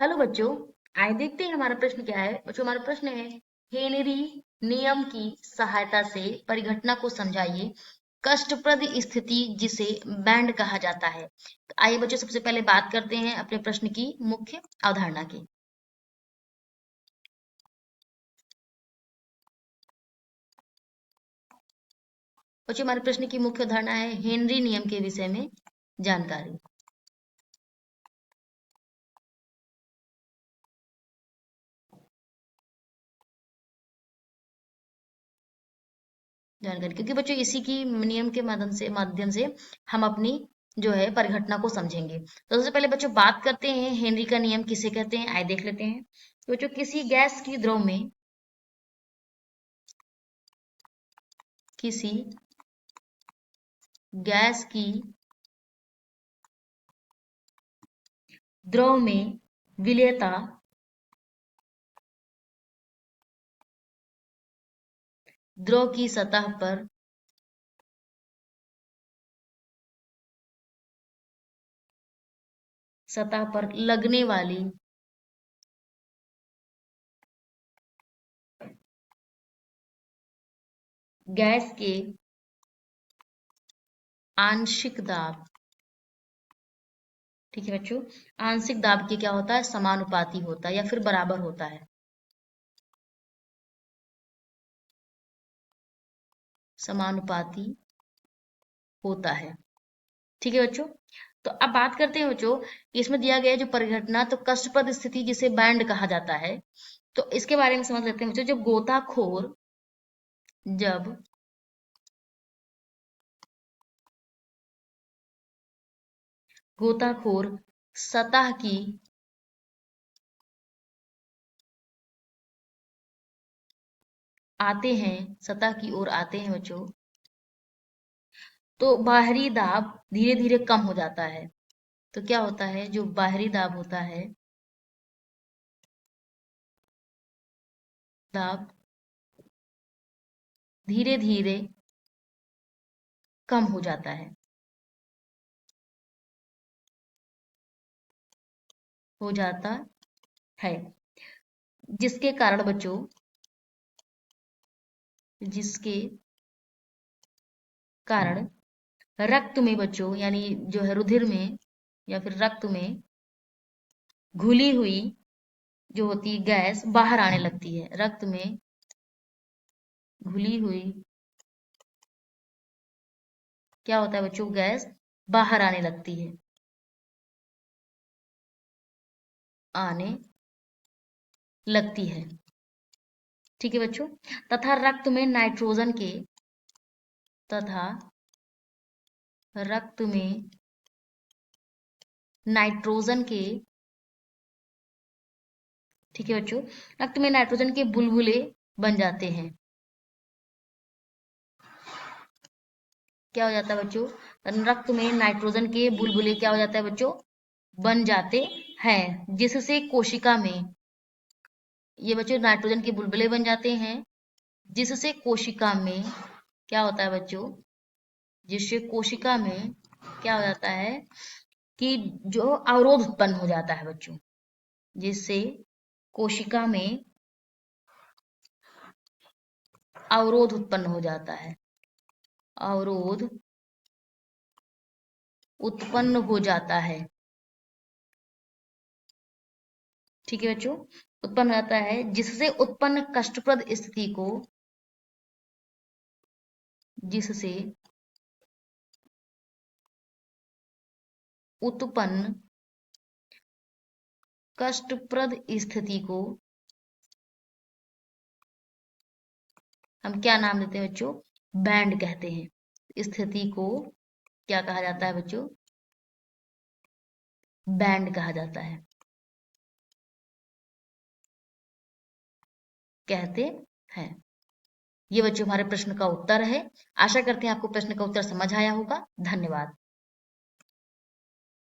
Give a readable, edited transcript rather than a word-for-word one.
Hello बच्चों, आइए देखते हैं हमारा प्रश्न क्या है। बच्चों, हमारा प्रश्न है हेनरी नियम की सहायता से परिघटना को समझाइए। कष्टप्रद स्थिति जिसे बैंड कहा जाता है। तो आइए बच्चों, सबसे पहले बात करते हैं अपने प्रश्न की मुख्य अवधारणा की। बच्चों, हमारे प्रश्न की मुख्य अवधारणा है हेनरी नियम के विषय में जानकारी। जानकारी, क्योंकि बच्चों इसी की नियम के माध्यम से हम अपनी जो है परिघटना को समझेंगे। तो सबसे पहले बच्चों बात करते हैं हेनरी का नियम किसे कहते हैं, आइए देख लेते हैं। तो बच्चों किसी गैस की द्रव में किसी गैस की द्रव में विलेयता द्रव की सतह पर लगने वाली गैस के आंशिक दाब, ठीक है बच्चों, आंशिक दाब के क्या होता है, समानुपाती होता है या फिर बराबर होता है, समानुपाती होता है। ठीक है बच्चों। तो अब बात करते हैं बच्चों, इसमें दिया गया है जो परिघटना, तो कष्टप्रद स्थिति जिसे बैंड कहा जाता है, तो इसके बारे में समझ लेते हैं बच्चों। जब गोताखोर सतह की आते हैं सतह की ओर आते हैं बच्चों, तो बाहरी दाब धीरे धीरे कम हो जाता है। तो क्या होता है, जो बाहरी दाब होता है, दाब धीरे धीरे कम हो जाता है, हो जाता है, जिसके कारण बच्चों, जिसके कारण रक्त में बच्चों, यानी जो है रुधिर में या फिर रक्त में घुली हुई जो होती है गैस बाहर आने लगती है। रक्त में घुली हुई क्या होता है बच्चों, गैस बाहर आने लगती है, आने लगती है। ठीक है बच्चों। तथा तथा रक्त में नाइट्रोजन के, ठीक है बच्चों, रक्त में नाइट्रोजन के बुलबुले बन जाते हैं। क्या हो जाता है बच्चों, रक्त में नाइट्रोजन के बुलबुले क्या हो जाता है बच्चों, बन जाते हैं, जिससे कोशिका में, ये बच्चों नाइट्रोजन के बुलबुले बन जाते हैं, जिससे कोशिका में क्या होता है बच्चों, जिससे कोशिका में क्या हो जाता है कि जो अवरोध उत्पन्न हो जाता है बच्चों, जिससे कोशिका में अवरोध उत्पन्न हो जाता है, अवरोध उत्पन्न हो जाता है। ठीक है बच्चों, उत्पन्न हो जाता है, जिससे उत्पन्न कष्टप्रद स्थिति को, जिससे उत्पन्न कष्टप्रद स्थिति को हम क्या नाम देते हैं बच्चों, बैंड कहते हैं। स्थिति को क्या कहा जाता है बच्चों, बैंड कहा जाता है, कहते हैं। ये बच्चों हमारे प्रश्न का उत्तर है। आशा करते हैं आपको प्रश्न का उत्तर समझ आया होगा। धन्यवाद।